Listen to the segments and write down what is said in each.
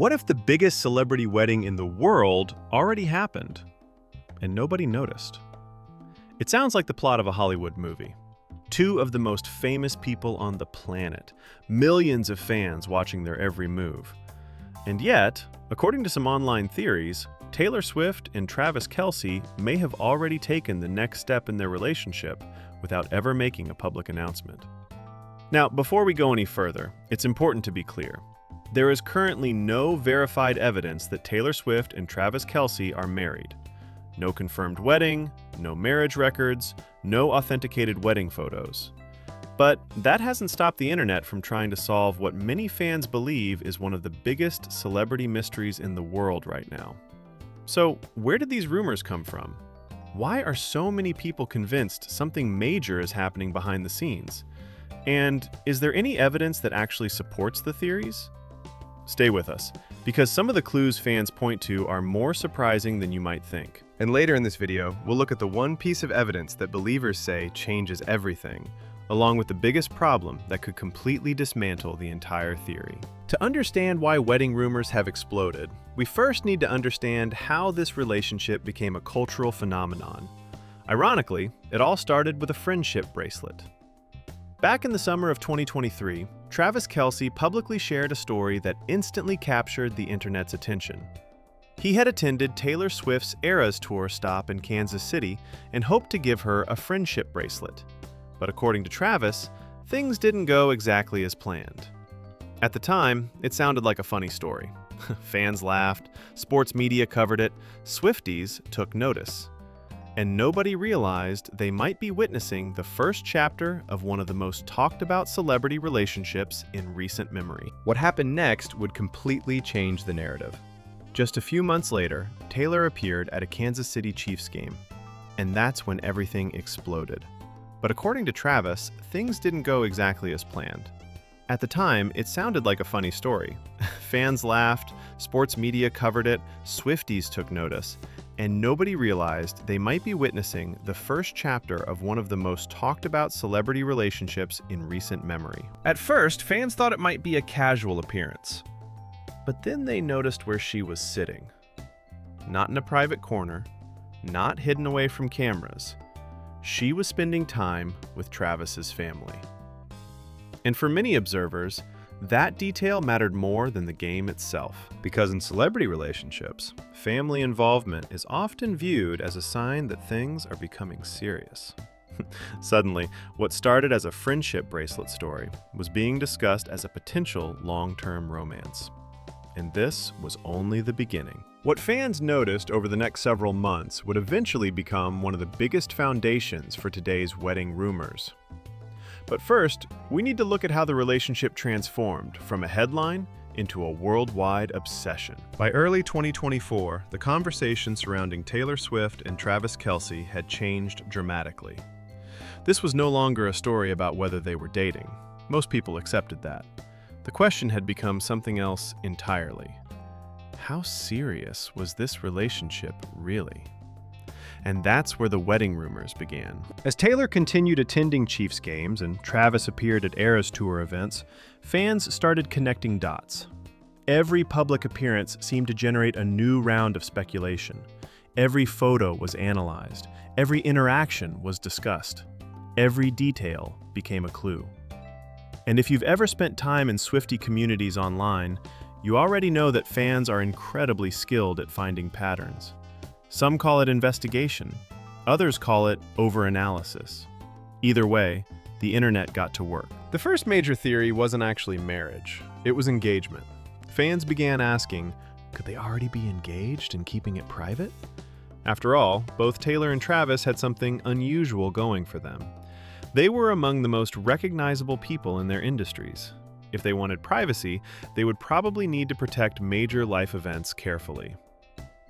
What if the biggest celebrity wedding in the world already happened and nobody noticed? It sounds like the plot of a Hollywood movie. Two of the most famous people on the planet, millions of fans watching their every move. And yet, according to some online theories, Taylor Swift and Travis Kelce may have already taken the next step in their relationship without ever making a public announcement. Now, before we go any further, it's important to be clear. There is currently no verified evidence that Taylor Swift and Travis Kelce are married. No confirmed wedding, no marriage records, no authenticated wedding photos. But that hasn't stopped the internet from trying to solve what many fans believe is one of the biggest celebrity mysteries in the world right now. So, where did these rumors come from? Why are so many people convinced something major is happening behind the scenes? And is there any evidence that actually supports the theories? Stay with us, because some of the clues fans point to are more surprising than you might think. And later in this video, we'll look at the one piece of evidence that believers say changes everything, along with the biggest problem that could completely dismantle the entire theory. To understand why wedding rumors have exploded, we first need to understand how this relationship became a cultural phenomenon. Ironically, it all started with a friendship bracelet. Back in the summer of 2023, Travis Kelce publicly shared a story that instantly captured the internet's attention. He had attended Taylor Swift's Eras Tour stop in Kansas City and hoped to give her a friendship bracelet. But according to Travis, things didn't go exactly as planned. At the time, it sounded like a funny story. Fans laughed, sports media covered it, Swifties took notice. And nobody realized they might be witnessing the first chapter of one of the most talked about celebrity relationships in recent memory. What happened next would completely change the narrative. Just a few months later, Taylor appeared at a Kansas City Chiefs game, and that's when everything exploded. But according to Travis, things didn't go exactly as planned. At the time, it sounded like a funny story. Fans laughed, sports media covered it, Swifties took notice, and nobody realized they might be witnessing the first chapter of one of the most talked about celebrity relationships in recent memory. At first, fans thought it might be a casual appearance. But then they noticed where she was sitting. Not in a private corner, not hidden away from cameras. She was spending time with Travis's family. And for many observers, that detail mattered more than the game itself. Because in celebrity relationships, Family involvement is often viewed as a sign that things are becoming serious. Suddenly, what started as a friendship bracelet story was being discussed as a potential long-term romance. And this was only the beginning. What fans noticed over the next several months would eventually become one of the biggest foundations for today's wedding rumors. But first, we need to look at how the relationship transformed from a headline into a worldwide obsession. By early 2024, the conversation surrounding Taylor Swift and Travis Kelce had changed dramatically. This was no longer a story about whether they were dating. Most people accepted that. The question had become something else entirely. How serious was this relationship really? And that's where the wedding rumors began. As Taylor continued attending Chiefs games and Travis appeared at Eras Tour events, fans started connecting dots. Every public appearance seemed to generate a new round of speculation. Every photo was analyzed. Every interaction was discussed. Every detail became a clue. And if you've ever spent time in Swiftie communities online, you already know that fans are incredibly skilled at finding patterns. Some call it investigation, others call it overanalysis. Either way, the internet got to work. The first major theory wasn't actually marriage, it was engagement. Fans began asking, could they already be engaged and keeping it private? After all, both Taylor and Travis had something unusual going for them. They were among the most recognizable people in their industries. If they wanted privacy, they would probably need to protect major life events carefully.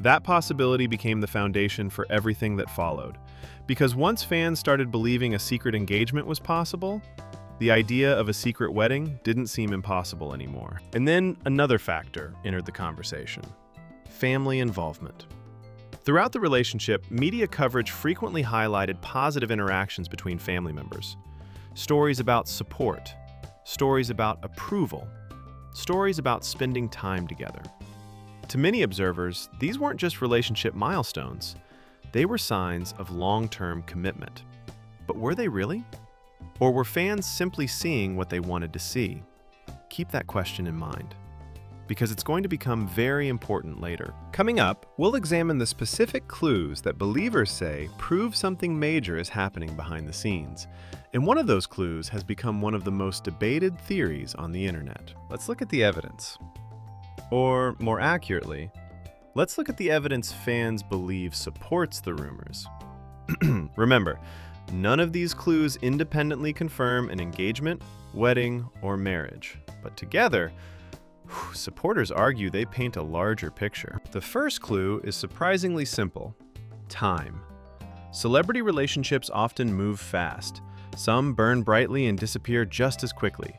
That possibility became the foundation for everything that followed, because once fans started believing a secret engagement was possible, the idea of a secret wedding didn't seem impossible anymore. And then another factor entered the conversation: family involvement. Throughout the relationship, media coverage frequently highlighted positive interactions between family members. Stories about support, stories about approval, stories about spending time together. To many observers, these weren't just relationship milestones, they were signs of long-term commitment. But were they really? Or were fans simply seeing what they wanted to see? Keep that question in mind, because it's going to become very important later. Coming up, we'll examine the specific clues that believers say prove something major is happening behind the scenes. And one of those clues has become one of the most debated theories on the internet. Let's look at the evidence. Or, more accurately, let's look at the evidence fans believe supports the rumors. Remember, none of these clues independently confirm an engagement, wedding, or marriage. But together, supporters argue they paint a larger picture. The first clue is surprisingly simple: time. Celebrity relationships often move fast. Some burn brightly and disappear just as quickly.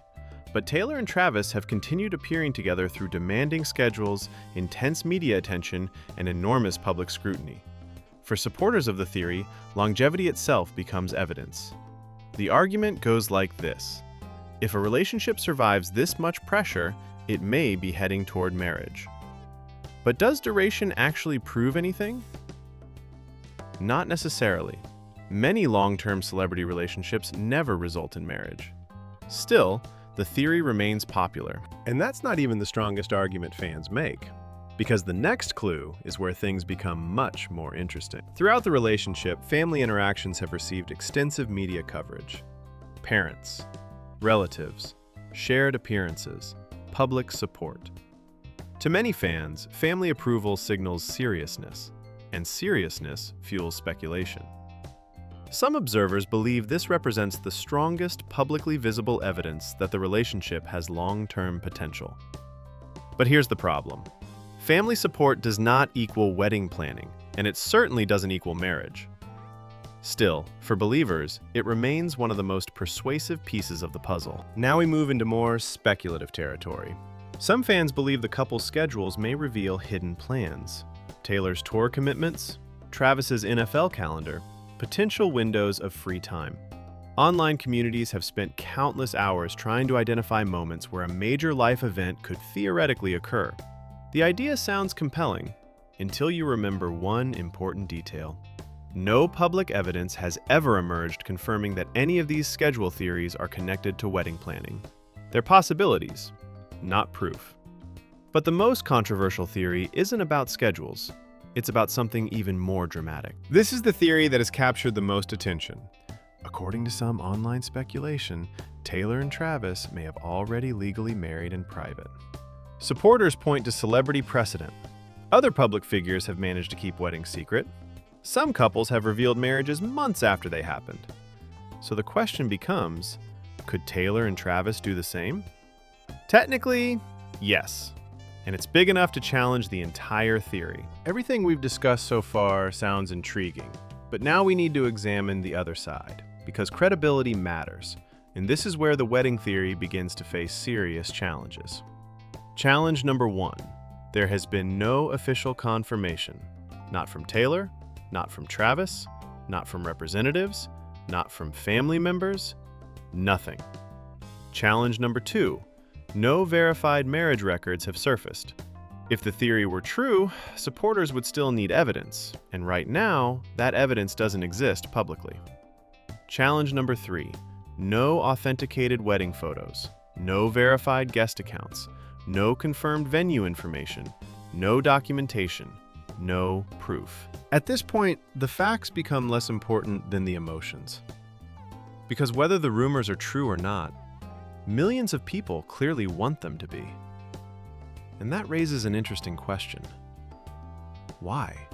But Taylor and Travis have continued appearing together through demanding schedules, intense media attention, and enormous public scrutiny. For supporters of the theory, longevity itself becomes evidence. The argument goes like this: if a relationship survives this much pressure, it may be heading toward marriage. But does duration actually prove anything? Not necessarily. Many long-term celebrity relationships never result in marriage. Still, the theory remains popular. And that's not even the strongest argument fans make, because the next clue is where things become much more interesting. Throughout the relationship, family interactions have received extensive media coverage. Parents, relatives, shared appearances, public support. To many fans, family approval signals seriousness, and seriousness fuels speculation. Some observers believe this represents the strongest publicly visible evidence that the relationship has long-term potential. But here's the problem. Family support does not equal wedding planning, and it certainly doesn't equal marriage. Still, for believers, it remains one of the most persuasive pieces of the puzzle. Now we move into more speculative territory. Some fans believe the couple's schedules may reveal hidden plans. Taylor's tour commitments, Travis's NFL calendar, potential windows of free time. Online communities have spent countless hours trying to identify moments where a major life event could theoretically occur. The idea sounds compelling until you remember one important detail. No public evidence has ever emerged confirming that any of these schedule theories are connected to wedding planning. They're possibilities, not proof. But the most controversial theory isn't about schedules. It's about something even more dramatic. This is the theory that has captured the most attention. According to some online speculation, Taylor and Travis may have already legally married in private. Supporters point to celebrity precedent. Other public figures have managed to keep weddings secret. Some couples have revealed marriages months after they happened. So the question becomes, could Taylor and Travis do the same? Technically, yes. And it's big enough to challenge the entire theory. Everything we've discussed so far sounds intriguing, but now we need to examine the other side, because credibility matters, and this is where the wedding theory begins to face serious challenges. Challenge number 1. There has been no official confirmation. Not from Taylor, not from Travis, not from representatives, not from family members, nothing. Challenge number 2. No verified marriage records have surfaced. If the theory were true, supporters would still need evidence, and right now, that evidence doesn't exist publicly. Challenge number 3. No authenticated wedding photos, no verified guest accounts, no confirmed venue information, no documentation, no proof. At this point, the facts become less important than the emotions. Because whether the rumors are true or not, millions of people clearly want them to be. And that raises an interesting question. Why?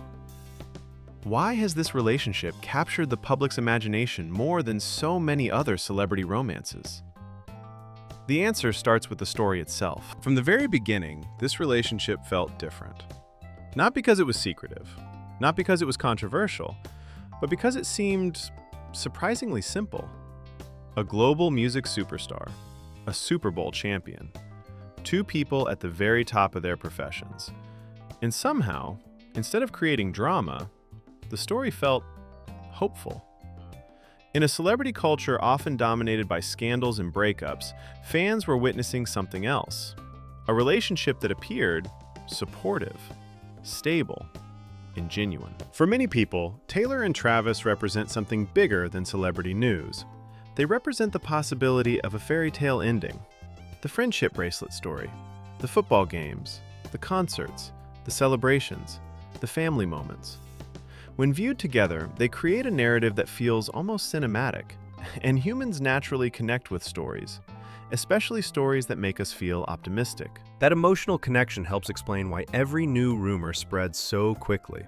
Why has this relationship captured the public's imagination more than so many other celebrity romances? The answer starts with the story itself. From the very beginning, this relationship felt different. Not because it was secretive, not because it was controversial, but because it seemed surprisingly simple. A global music superstar, a Super Bowl champion, two people at the very top of their professions. And somehow, instead of creating drama, the story felt hopeful. In a celebrity culture often dominated by scandals and breakups, fans were witnessing something else: A relationship that appeared supportive, stable, and genuine. For many people, Taylor and Travis represent something bigger than celebrity news. They represent the possibility of a fairy tale ending. The friendship bracelet story, the football games, the concerts, the celebrations, the family moments. When viewed together, they create a narrative that feels almost cinematic, and humans naturally connect with stories, especially stories that make us feel optimistic. That emotional connection helps explain why every new rumor spreads so quickly.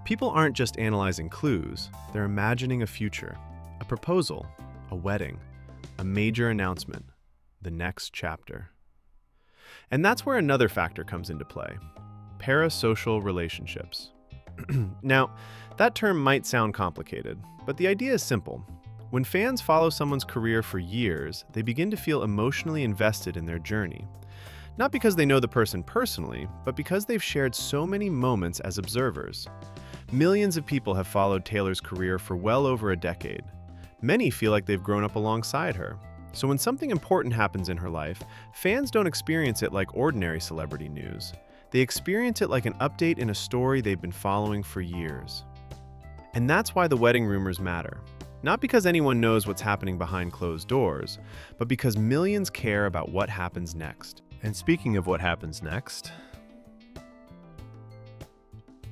People aren't just analyzing clues, they're imagining a future, a proposal, a wedding, a major announcement, the next chapter. And that's where another factor comes into play: parasocial relationships. Now, that term might sound complicated, but the idea is simple. When fans follow someone's career for years, they begin to feel emotionally invested in their journey. Not because they know the person personally, but because they've shared so many moments as observers. Millions of people have followed Taylor's career for well over a decade. Many feel like they've grown up alongside her. So when something important happens in her life, fans don't experience it like ordinary celebrity news. They experience it like an update in a story they've been following for years. And that's why the wedding rumors matter. Not because anyone knows what's happening behind closed doors, but because millions care about what happens next. And speaking of what happens next,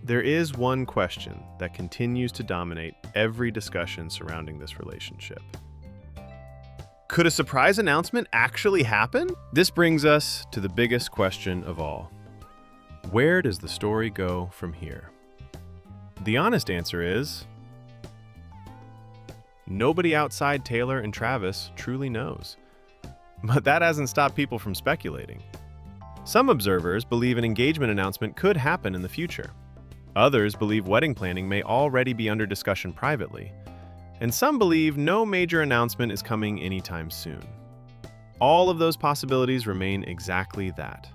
there is one question that continues to dominate every discussion surrounding this relationship. Could a surprise announcement actually happen? This brings us to the biggest question of all. Where does the story go from here? The honest answer is nobody outside Taylor and Travis truly knows. But that hasn't stopped people from speculating. Some observers believe an engagement announcement could happen in the future. Others believe wedding planning may already be under discussion privately. And some believe no major announcement is coming anytime soon. All of those possibilities remain exactly that: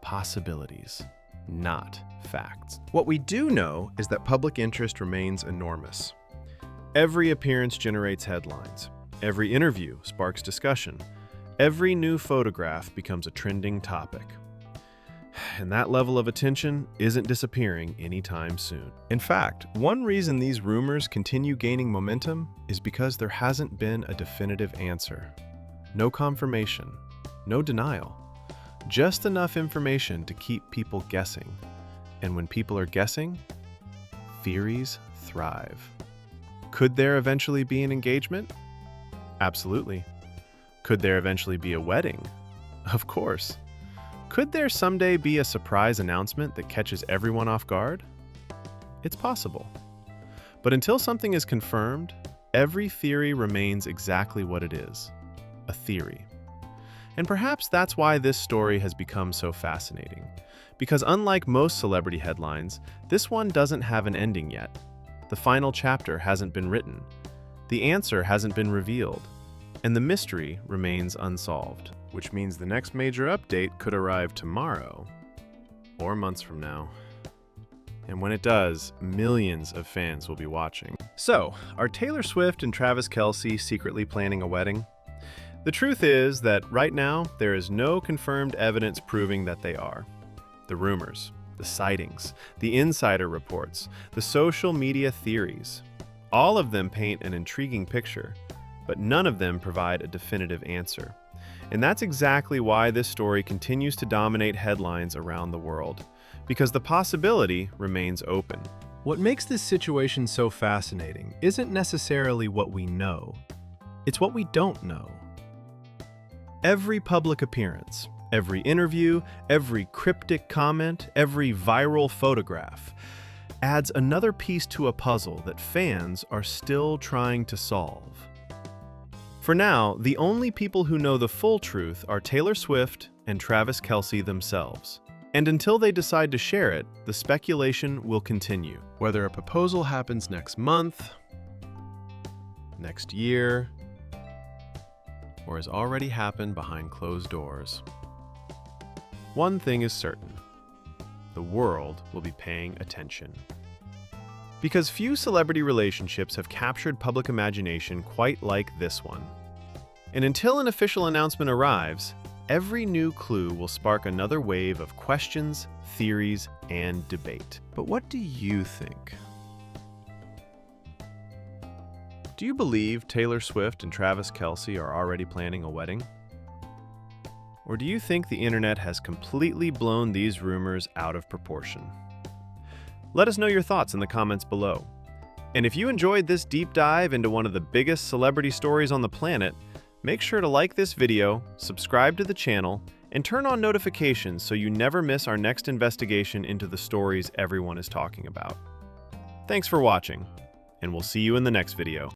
possibilities, not facts. What we do know is that public interest remains enormous. Every appearance generates headlines. Every interview sparks discussion. Every new photograph becomes a trending topic. And that level of attention isn't disappearing anytime soon. In fact, one reason these rumors continue gaining momentum is because there hasn't been a definitive answer. No confirmation, no denial. Just enough information to keep people guessing. And when people are guessing, theories thrive. Could there eventually be an engagement? Absolutely. Could there eventually be a wedding? Of course. Could there someday be a surprise announcement that catches everyone off guard? It's possible. But until something is confirmed, every theory remains exactly what it is: a theory. And perhaps that's why this story has become so fascinating. Because unlike most celebrity headlines, this one doesn't have an ending yet. The final chapter hasn't been written. The answer hasn't been revealed. And the mystery remains unsolved. Which means the next major update could arrive tomorrow, or months from now. And when it does, millions of fans will be watching. So, are Taylor Swift and Travis Kelce secretly planning a wedding? The truth is that right now, there is no confirmed evidence proving that they are. The rumors, the sightings, the insider reports, the social media theories, all of them paint an intriguing picture, but none of them provide a definitive answer. And that's exactly why this story continues to dominate headlines around the world, because the possibility remains open. What makes this situation so fascinating isn't necessarily what we know, it's what we don't know. Every public appearance, every interview, every cryptic comment, every viral photograph adds another piece to a puzzle that fans are still trying to solve. For now, the only people who know the full truth are Taylor Swift and Travis Kelce themselves. And until they decide to share it, the speculation will continue. Whether a proposal happens next month, next year, or has already happened behind closed doors. One thing is certain: the world will be paying attention. Because few celebrity relationships have captured public imagination quite like this one. And until an official announcement arrives, every new clue will spark another wave of questions, theories, and debate. But what do you think? Do you believe Taylor Swift and Travis Kelce are already planning a wedding? Or do you think the internet has completely blown these rumors out of proportion? Let us know your thoughts in the comments below. And if you enjoyed this deep dive into one of the biggest celebrity stories on the planet, make sure to like this video, subscribe to the channel, and turn on notifications so you never miss our next investigation into the stories everyone is talking about. Thanks for watching, and we'll see you in the next video.